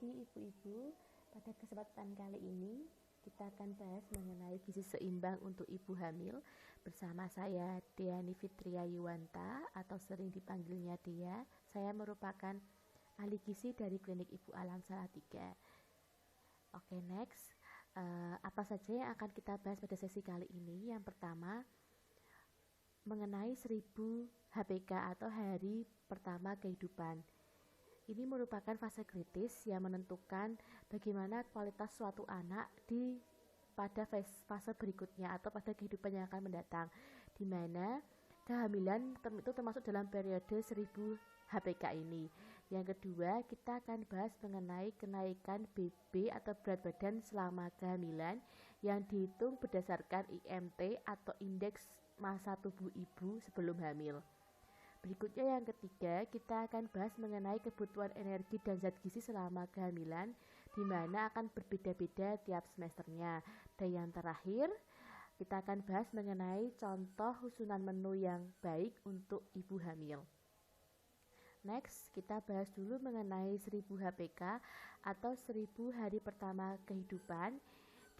pagi ibu-ibu. Pada kesempatan kali ini kita akan bahas mengenai gizi seimbang untuk ibu hamil bersama saya Deani Fitria Yuwanta atau sering dipanggilnya Dea. Saya merupakan ahli gizi dari Klinik Ibu Alam Salatiga. Oke, next. Apa saja yang akan kita bahas pada sesi kali ini? Yang pertama, mengenai 1000 HPK atau hari pertama kehidupan. Ini merupakan fase kritis yang menentukan bagaimana kualitas suatu anak pada fase berikutnya atau pada kehidupan yang akan mendatang, di mana kehamilan itu termasuk dalam periode 1000 HPK ini. Yang kedua, kita akan bahas mengenai kenaikan BB atau berat badan selama kehamilan yang dihitung berdasarkan IMT atau indeks massa tubuh ibu sebelum hamil. Berikutnya yang ketiga, kita akan bahas mengenai kebutuhan energi dan zat gizi selama kehamilan, di mana akan berbeda-beda tiap semesternya. Dan yang terakhir, kita akan bahas mengenai contoh susunan menu yang baik untuk ibu hamil. Next, kita bahas dulu mengenai 1000 HPK atau 1000 hari pertama kehidupan,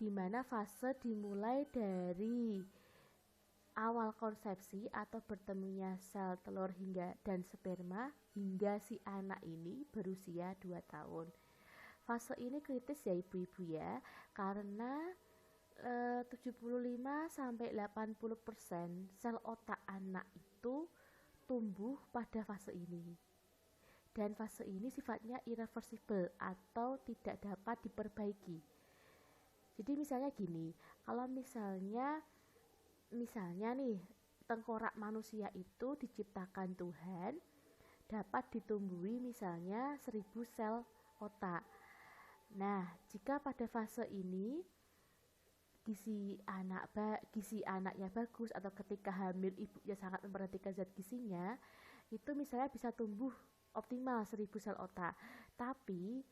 di mana fase dimulai dari awal konsepsi atau bertemunya sel telur dan sperma hingga si anak ini berusia 2 tahun. Fase ini kritis ya ibu-ibu ya, karena 75-80% sel otak anak itu tumbuh pada fase ini. Dan fase ini sifatnya irreversible atau tidak dapat diperbaiki. Jadi misalnya gini, kalau misalnya nih, tengkorak manusia itu diciptakan Tuhan dapat ditumbuhi misalnya 1000 sel otak. Nah, jika pada fase ini gizi anaknya bagus atau ketika hamil ibunya sangat memperhatikan zat gizinya, itu misalnya bisa tumbuh optimal 1000 sel otak. Tapi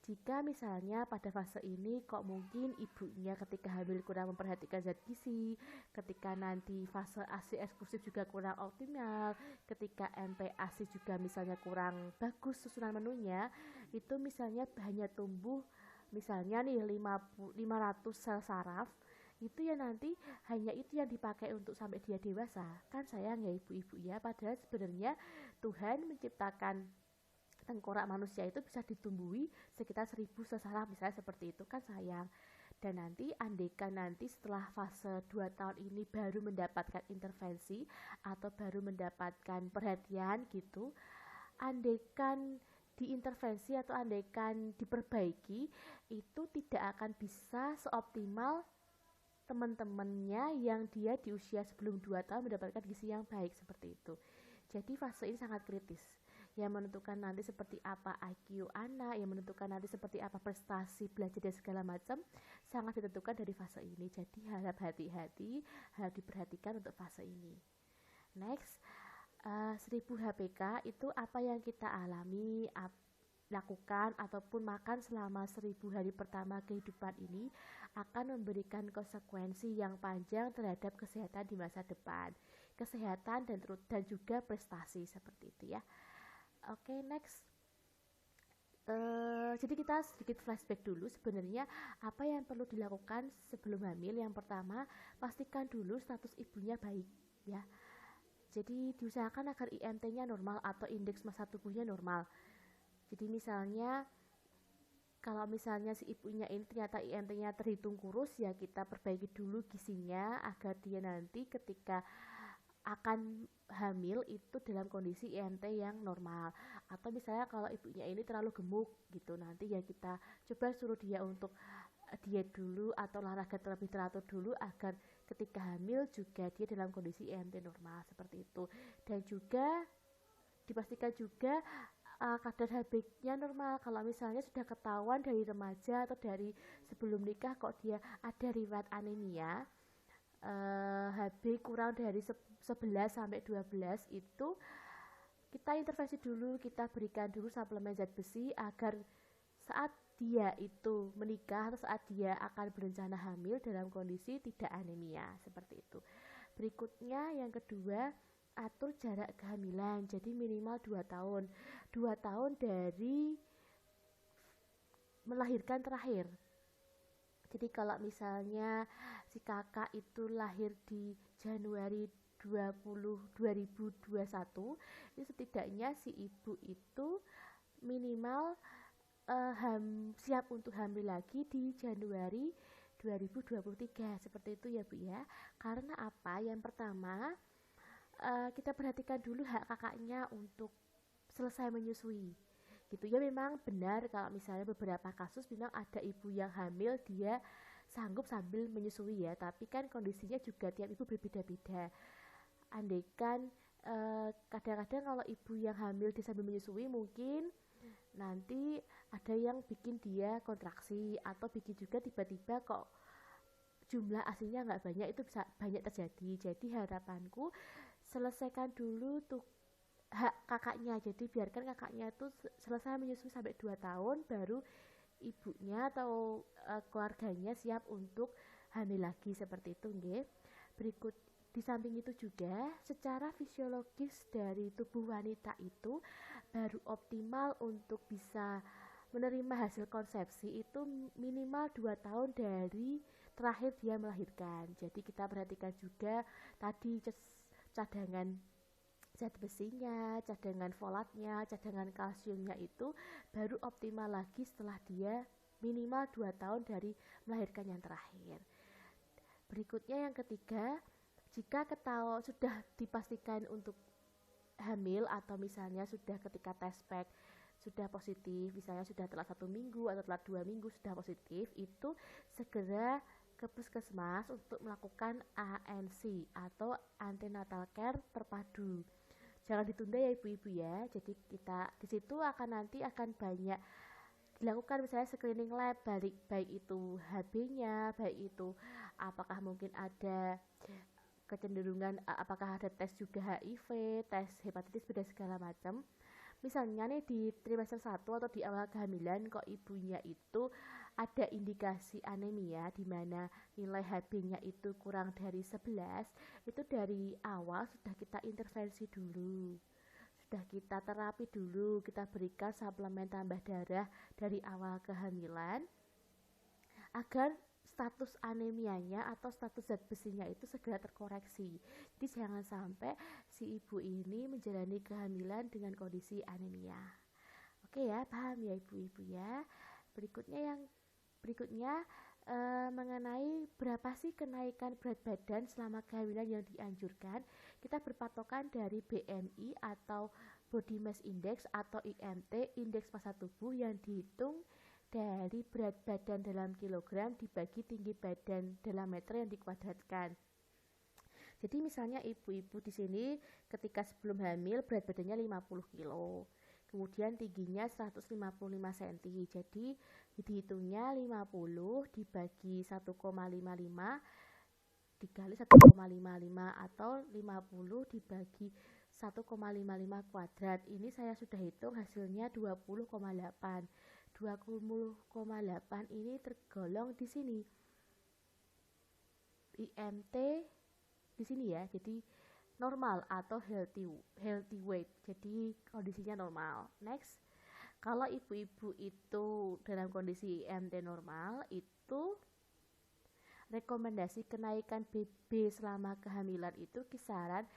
jika misalnya pada fase ini kok mungkin ibunya ketika hamil kurang memperhatikan zat gizi, ketika nanti fase ASI eksklusif juga kurang optimal, ketika MPASI juga misalnya kurang bagus susunan menunya, itu misalnya hanya tumbuh misalnya nih 500 sel saraf, itu ya nanti hanya itu yang dipakai untuk sampai dia dewasa. Kan sayang ya ibu-ibu ya, padahal sebenarnya Tuhan menciptakan tengkorak manusia itu bisa ditumbuhi sekitar 1000 sel saraf misalnya seperti itu, kan sayang. Dan nanti andaikan nanti setelah fase 2 tahun ini baru mendapatkan intervensi atau baru mendapatkan perhatian gitu, andaikan diintervensi atau andaikan diperbaiki, itu tidak akan bisa seoptimal teman-temannya yang dia di usia sebelum 2 tahun mendapatkan gizi yang baik seperti itu. Jadi fase ini sangat kritis, yang menentukan nanti seperti apa IQ anak, yang menentukan nanti seperti apa prestasi belajar dan segala macam, sangat ditentukan dari fase ini. Jadi harap hati-hati, harap diperhatikan untuk fase ini. Next, 1000 HPK itu apa yang kita alami, lakukan ataupun makan selama 1000 hari pertama kehidupan ini akan memberikan konsekuensi yang panjang terhadap kesehatan di masa depan, kesehatan dan juga prestasi seperti itu ya. Oke, next. Jadi kita sedikit flashback dulu sebenarnya apa yang perlu dilakukan sebelum hamil. Yang pertama, pastikan dulu status ibunya baik ya. Jadi diusahakan agar IMT-nya normal atau indeks massa tubuhnya normal. Jadi misalnya kalau misalnya si ibunya ini ternyata IMT-nya terhitung kurus, ya kita perbaiki dulu gizinya agar dia nanti ketika akan hamil itu dalam kondisi IMT yang normal. Atau misalnya kalau ibunya ini terlalu gemuk gitu, nanti ya kita coba suruh dia untuk diet dulu atau olahraga terlebih teratur dulu agar ketika hamil juga dia dalam kondisi IMT normal seperti itu. Dan juga dipastikan juga kadar HB-nya normal. Kalau misalnya sudah ketahuan dari remaja atau dari sebelum nikah kok dia ada riwayat anemia, HB kurang dari 11 sampai 12, itu kita intervensi dulu, kita berikan dulu suplemen zat besi agar saat dia itu menikah atau saat dia akan berencana hamil dalam kondisi tidak anemia seperti itu. Berikutnya yang kedua, atur jarak kehamilan, jadi minimal 2 tahun 2 tahun dari melahirkan terakhir. Jadi kalau misalnya si kakak itu lahir di Januari 2021, itu setidaknya si ibu itu minimal siap untuk hamil lagi di Januari 2023, seperti itu ya Bu ya. Karena apa? Yang pertama, kita perhatikan dulu hak kakaknya untuk selesai menyusui gitu ya. Memang benar kalau misalnya beberapa kasus memang ada ibu yang hamil dia sanggup sambil menyusui ya, tapi kan kondisinya juga tiap ibu berbeda-beda. Andaikan kadang-kadang kalau ibu yang hamil dia sambil menyusui, mungkin nanti ada yang bikin dia kontraksi, atau bikin juga tiba-tiba kok jumlah aslinya nggak banyak, itu bisa banyak terjadi. Jadi harapanku selesaikan dulu tuh hak kakaknya, jadi biarkan kakaknya itu selesai menyusui sampai 2 tahun, baru ibunya atau keluarganya siap untuk hamil lagi, seperti itu nggih. Berikut, di samping itu juga secara fisiologis dari tubuh wanita itu baru optimal untuk bisa menerima hasil konsepsi itu minimal 2 tahun dari terakhir dia melahirkan. Jadi kita perhatikan juga tadi cadangan zat besinya, cadangan folatnya, cadangan kalsiumnya itu baru optimal lagi setelah dia minimal 2 tahun dari melahirkan yang terakhir. Berikutnya yang ketiga, jika sudah dipastikan untuk hamil, atau misalnya sudah ketika tes pack sudah positif, misalnya sudah telat 1 minggu atau telat 2 minggu sudah positif, itu segera ke puskesmas untuk melakukan ANC atau antenatal care terpadu. Jangan ditunda ya ibu-ibu ya. Jadi kita di situ nanti akan banyak dilakukan, misalnya screening lab, baik itu HB-nya, baik itu apakah mungkin ada kecenderungan, apakah ada tes juga HIV, tes hepatitis B dan segala macam. Misalnya nih di trimester 1 atau di awal kehamilan kok ibunya itu ada indikasi anemia di mana nilai HB-nya itu kurang dari 11, itu dari awal sudah kita intervensi dulu. Sudah kita terapi dulu, kita berikan suplemen tambah darah dari awal kehamilan agar status anemianya atau status zat besinya itu segera terkoreksi. Jadi jangan sampai si ibu ini menjalani kehamilan dengan kondisi anemia. Oke ya, paham ya ibu-ibu ya. Berikutnya mengenai berapa sih kenaikan berat badan selama kehamilan yang dianjurkan. Kita berpatokan dari BMI atau Body Mass Index atau IMT, indeks massa tubuh yang dihitung dari berat badan dalam kilogram dibagi tinggi badan dalam meter yang dikuadratkan. Jadi misalnya ibu-ibu di sini ketika sebelum hamil berat badannya 50 kilo, kemudian tingginya 155 cm. Jadi dihitungnya 50 dibagi 1,55 dikali 1,55 atau 50 dibagi 1,55 kuadrat. Ini saya sudah hitung hasilnya 20,8. 20,8 ini tergolong di sini IMT di sini ya, jadi normal atau healthy weight, jadi kondisinya normal. Next, kalau ibu-ibu itu dalam kondisi IMT normal, itu rekomendasi kenaikan BB selama kehamilan itu kisaran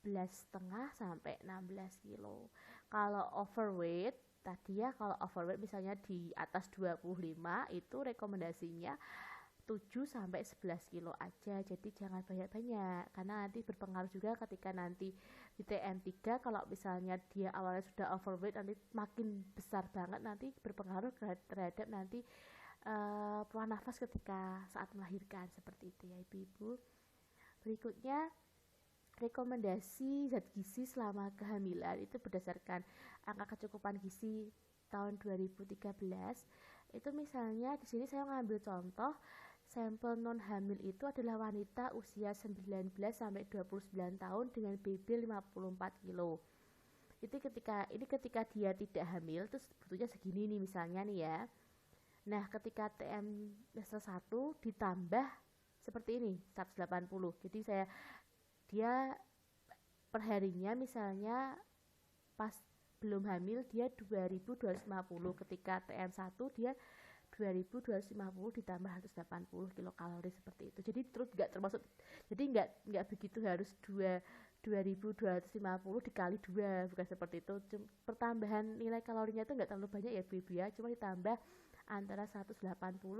11,5 sampai 16 kilo. Kalau overweight tadi ya, kalau overweight misalnya di atas 25, itu rekomendasinya 7 sampai 11 kilo aja. Jadi jangan banyak-banyak karena nanti berpengaruh juga ketika nanti di TM3. Kalau misalnya dia awalnya sudah overweight, nanti makin besar banget, nanti berpengaruh terhadap nanti peluang nafas ketika saat melahirkan, seperti itu ya ibu-ibu. Berikutnya, rekomendasi zat gizi selama kehamilan itu berdasarkan angka kecukupan gizi tahun 2013. Itu misalnya di sini saya ngambil contoh sampel non hamil itu adalah wanita usia 19 sampai 29 tahun dengan BB 54 kilo. Itu ketika dia tidak hamil terus butuhnya segini nih misalnya nih ya. Nah, ketika TM semester 1 ditambah seperti ini 180. Jadi dia perharinya misalnya pas belum hamil dia 2250, ketika TM1 dia 2250 ditambah 180 kilokalori seperti itu. Jadi terus nggak termasuk, jadi nggak begitu harus 2250 dikali 2, bukan seperti itu. Pertambahan nilai kalorinya itu nggak terlalu banyak ya Bu ya, cuma ditambah antara 180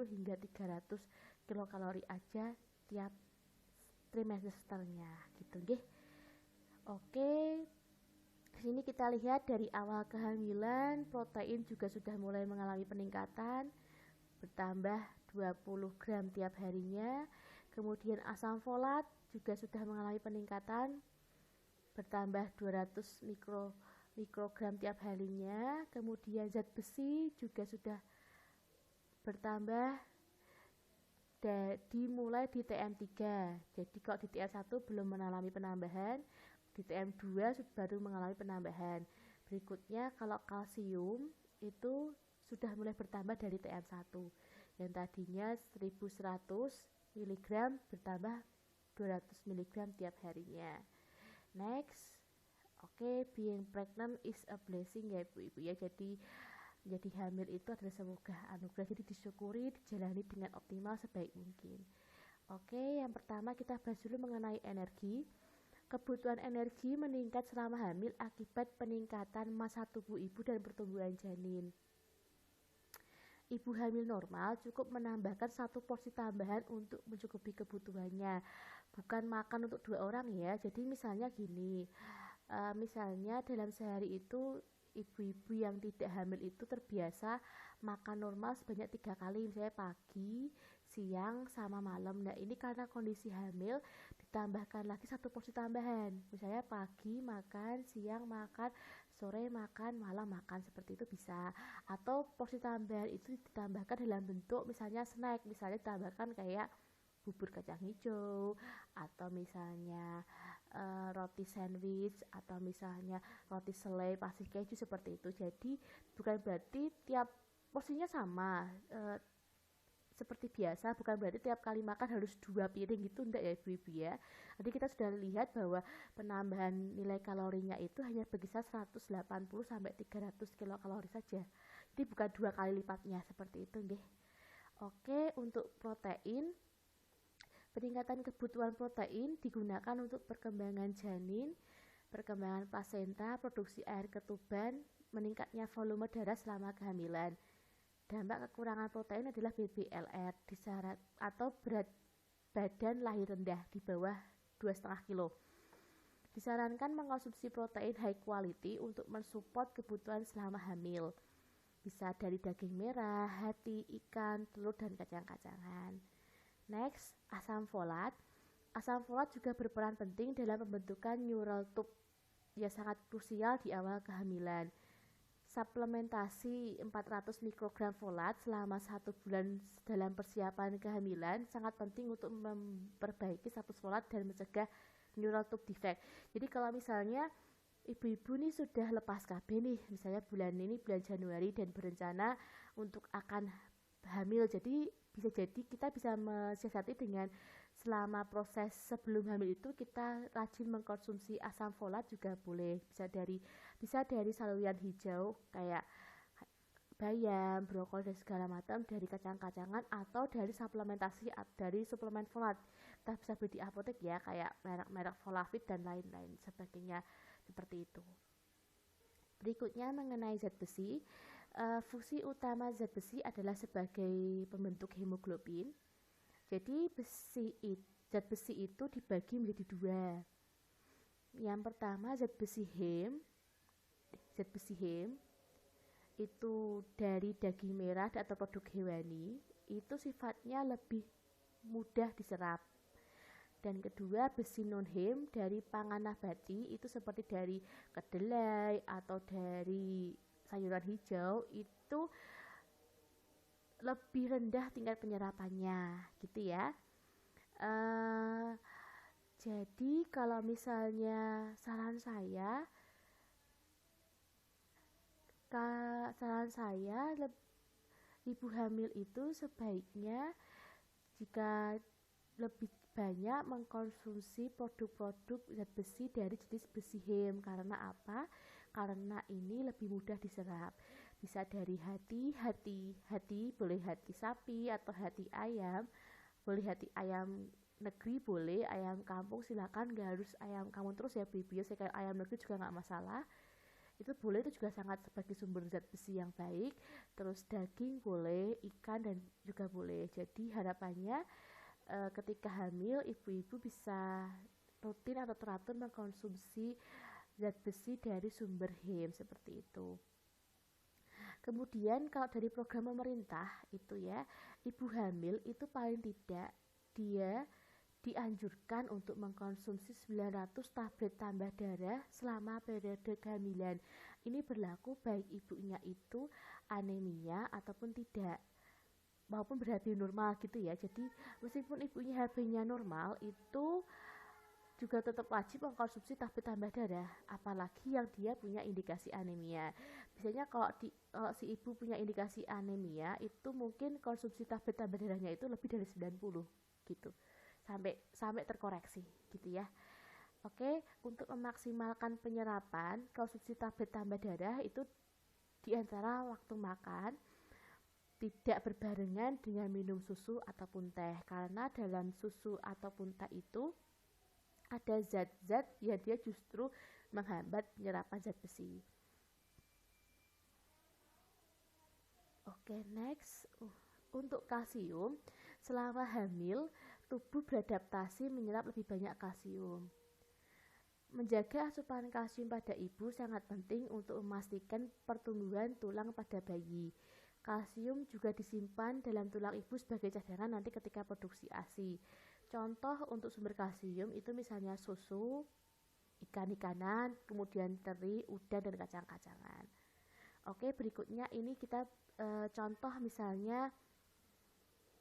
hingga 300 kilokalori aja tiap trimesternya gitu nggih. Oke, sini kita lihat dari awal kehamilan protein juga sudah mulai mengalami peningkatan, bertambah 20 gram tiap harinya. Kemudian asam folat juga sudah mengalami peningkatan, bertambah 200 mikrogram tiap harinya. Kemudian zat besi juga sudah bertambah dimulai di TM3. Jadi kalau di TM1 belum mengalami penambahan, di TM2 baru mengalami penambahan. Berikutnya kalau kalsium itu sudah mulai bertambah dari TM1. Yang tadinya 1100 mg bertambah 200 mg tiap harinya. Next. Oke, being pregnant is a blessing ya Ibu-ibu ya. Jadi hamil itu adalah semoga anugerah, jadi disyukuri, dijalani dengan optimal sebaik mungkin. Oke, yang pertama kita bahas dulu mengenai energi. Kebutuhan energi meningkat selama hamil akibat peningkatan massa tubuh ibu dan pertumbuhan janin. Ibu hamil normal cukup menambahkan 1 porsi tambahan untuk mencukupi kebutuhannya, bukan makan untuk 2 orang ya. Jadi misalnya gini, misalnya dalam sehari itu ibu-ibu yang tidak hamil itu terbiasa makan normal sebanyak 3 kali, misalnya pagi, siang, sama malam. Nah ini karena kondisi hamil ditambahkan lagi 1 porsi tambahan, misalnya pagi makan, siang makan, sore makan, malam makan, seperti itu bisa. Atau porsi tambahan itu ditambahkan dalam bentuk misalnya snack, misalnya ditambahkan kayak bubur kacang hijau, atau misalnya roti sandwich, atau misalnya roti selai pasti keju, seperti itu. Jadi bukan berarti tiap porsinya sama seperti biasa, bukan berarti tiap kali makan harus 2 piring gitu, enggak ya ibu-ibu ya. Jadi kita sudah lihat bahwa penambahan nilai kalorinya itu hanya berkisar 180 sampai 300 kilokalori saja. Jadi bukan 2 kali lipatnya seperti itu nggih. Oke, untuk protein, peningkatan kebutuhan protein digunakan untuk perkembangan janin, perkembangan plasenta, produksi air ketuban, meningkatnya volume darah selama kehamilan. Dampak kekurangan protein adalah BBLR disyarat atau berat badan lahir rendah di bawah 2,5 kg. Disarankan mengkonsumsi protein high quality untuk mensupport kebutuhan selama hamil. Bisa dari daging merah, hati, ikan, telur, dan kacang-kacangan. Next, asam folat. Asam folat juga berperan penting dalam pembentukan neural tube yang sangat krusial di awal kehamilan. Suplementasi 400 mikrogram folat selama 1 bulan dalam persiapan kehamilan sangat penting untuk memperbaiki status folat dan mencegah neural tube defect. Jadi kalau misalnya ibu-ibu nih sudah lepas KB nih, misalnya bulan ini bulan Januari dan berencana untuk akan hamil, jadi bisa jadi kita bisa mensiasati dengan selama proses sebelum hamil itu kita rajin mengkonsumsi asam folat juga boleh, bisa dari saluran hijau kayak bayam, brokoli dan segala macam, dari kacang-kacangan, atau dari suplementasi dari suplemen folat. Kita bisa beli di apotek ya, kayak merek-merek Folavit dan lain-lain sebagainya, seperti itu. Berikutnya mengenai zat besi. Fungsi utama zat besi adalah sebagai pembentuk hemoglobin. Jadi zat besi itu dibagi menjadi 2. Yang pertama zat besi heme. Zat besi heme itu dari daging merah atau produk hewani, itu sifatnya lebih mudah diserap. Dan kedua, besi non-heme dari pangan nabati, itu seperti dari kedelai atau dari sayuran hijau, itu lebih rendah tingkat penyerapannya gitu ya. Jadi kalau misalnya saran saya ibu hamil itu sebaiknya jika lebih banyak mengkonsumsi produk-produk zat besi dari jenis besi heme. Karena apa? Karena ini lebih mudah diserap. bisa dari hati, boleh hati sapi atau hati ayam, boleh hati ayam negeri, boleh ayam kampung, silakan, nggak harus ayam kampung terus ya baby, saya kayak ayam negeri juga nggak masalah, itu boleh, itu juga sangat sebagai sumber zat besi yang baik. Terus daging boleh, ikan dan juga boleh. Jadi harapannya ketika hamil ibu-ibu bisa rutin atau teratur mengkonsumsi zat besi dari sumber heme seperti itu. Kemudian kalau dari program pemerintah itu ya, ibu hamil itu paling tidak dia dianjurkan untuk mengkonsumsi 900 tablet tambah darah selama periode kehamilan. Ini berlaku baik ibunya itu anemia ataupun tidak, maupun berHB normal gitu ya. Jadi meskipun ibunya HB-nya normal, itu juga tetap wajib mengkonsumsi tablet tambah darah, apalagi yang dia punya indikasi anemia. Biasanya kalau si ibu punya indikasi anemia, itu mungkin konsumsi tablet tambah darahnya itu lebih dari 90 gitu, sampai terkoreksi gitu ya. Oke, untuk memaksimalkan penyerapan, konsumsi tablet tambah darah itu diantara waktu makan tidak berbarengan dengan minum susu ataupun teh, karena dalam susu ataupun teh itu ada zat-zat yang dia justru menghambat penyerapan zat besi. Oke, next. Untuk kalsium, selama hamil tubuh beradaptasi menyerap lebih banyak kalsium. Menjaga asupan kalsium pada ibu sangat penting untuk memastikan pertumbuhan tulang pada bayi. Kalsium juga disimpan dalam tulang ibu sebagai cadangan nanti ketika produksi ASI. Contoh untuk sumber kalsium itu misalnya susu, ikan-ikanan, kemudian teri, udang, dan kacang-kacangan. Oke, berikutnya ini kita contoh misalnya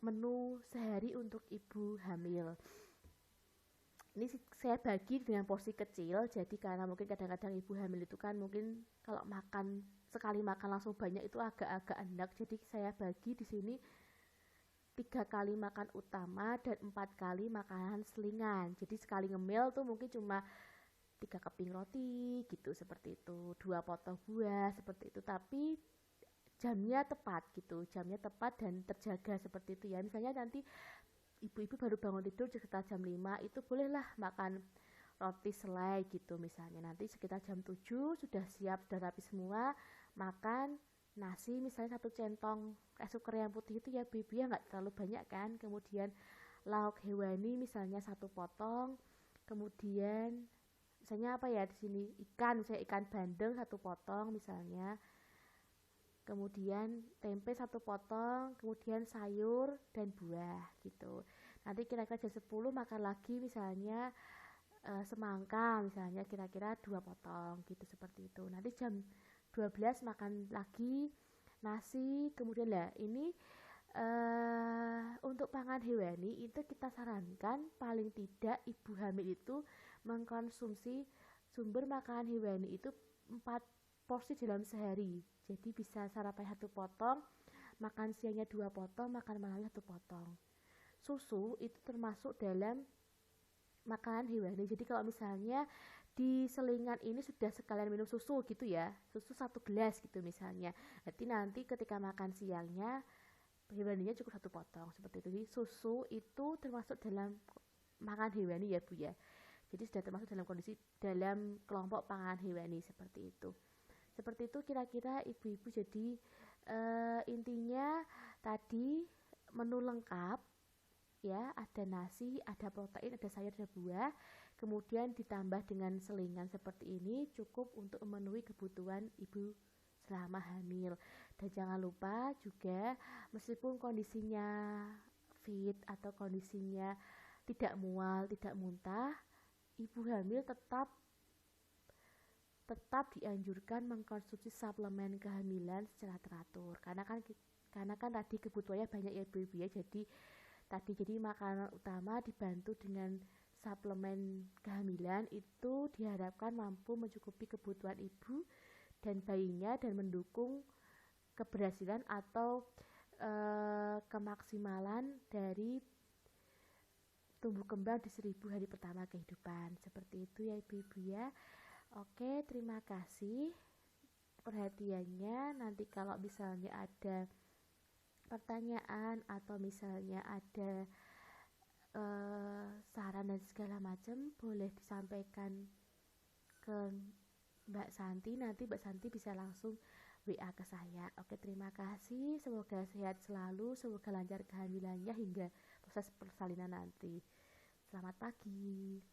menu sehari untuk ibu hamil. Ini saya bagi dengan porsi kecil, jadi karena mungkin kadang-kadang ibu hamil itu kan mungkin kalau makan sekali makan langsung banyak itu agak-agak enak, jadi saya bagi di sini 3 kali makan utama dan 4 kali makanan selingan. Jadi sekali ngemil tuh mungkin cuma 3 keping roti gitu, seperti itu, 2 potong buah seperti itu, tapi jamnya tepat gitu, jamnya tepat dan terjaga seperti itu ya. Misalnya nanti ibu-ibu baru bangun tidur sekitar jam 5, itu bolehlah makan roti selai gitu misalnya. Nanti sekitar jam 7 sudah siap, sudah rapi semua, makan nasi misalnya 1 centong rice cooker yang putih itu ya baby ya, nggak terlalu banyak kan. Kemudian lauk hewani misalnya 1 potong, kemudian misalnya apa ya di sini, ikan, misalnya ikan bandeng 1 potong misalnya, kemudian tempe 1 potong, kemudian sayur dan buah gitu. Nanti kira-kira jam 10 makan lagi misalnya semangka misalnya kira-kira 2 potong gitu, seperti itu. Nanti jam 12 makan lagi nasi. Kemudian lah ini untuk pangan hewani itu kita sarankan paling tidak ibu hamil itu mengkonsumsi sumber makanan hewani itu 4 porsi dalam sehari. Jadi bisa sarapan 1 potong, makan siangnya 2 potong, makan malamnya 1 potong. Susu itu termasuk dalam makanan hewani. Jadi kalau misalnya di selingan ini sudah sekalian minum susu gitu ya, susu 1 gelas gitu misalnya, berarti nanti ketika makan siangnya hewaninya cukup 1 potong seperti itu. Jadi susu itu termasuk dalam makan hewani ya Bu ya. Jadi sudah termasuk dalam kondisi dalam kelompok pangan hewani seperti itu. Seperti itu kira-kira ibu-ibu. Jadi intinya tadi menu lengkap ya, ada nasi, ada protein, ada sayur, ada buah, kemudian ditambah dengan selingan seperti ini cukup untuk memenuhi kebutuhan ibu selama hamil. Dan jangan lupa juga meskipun kondisinya fit atau kondisinya tidak mual, tidak muntah, ibu hamil tetap dianjurkan mengkonsumsi suplemen kehamilan secara teratur, karena kan tadi kebutuhannya banyak ya ibu ya. Jadi makanan utama dibantu dengan suplemen kehamilan itu diharapkan mampu mencukupi kebutuhan ibu dan bayinya dan mendukung keberhasilan atau kemaksimalan dari tumbuh kembang di 1000 hari pertama kehidupan. Seperti itu ya ibu-ibu ya. Oke, terima kasih. perhatiannya. Nanti kalau misalnya ada pertanyaan atau misalnya ada saran dan segala macam, boleh disampaikan ke Mbak Santi. Nanti Mbak Santi bisa langsung WA ke saya. Oke, terima kasih. Semoga sehat selalu, semoga lancar kehamilannya hingga proses persalinan nanti. Selamat pagi.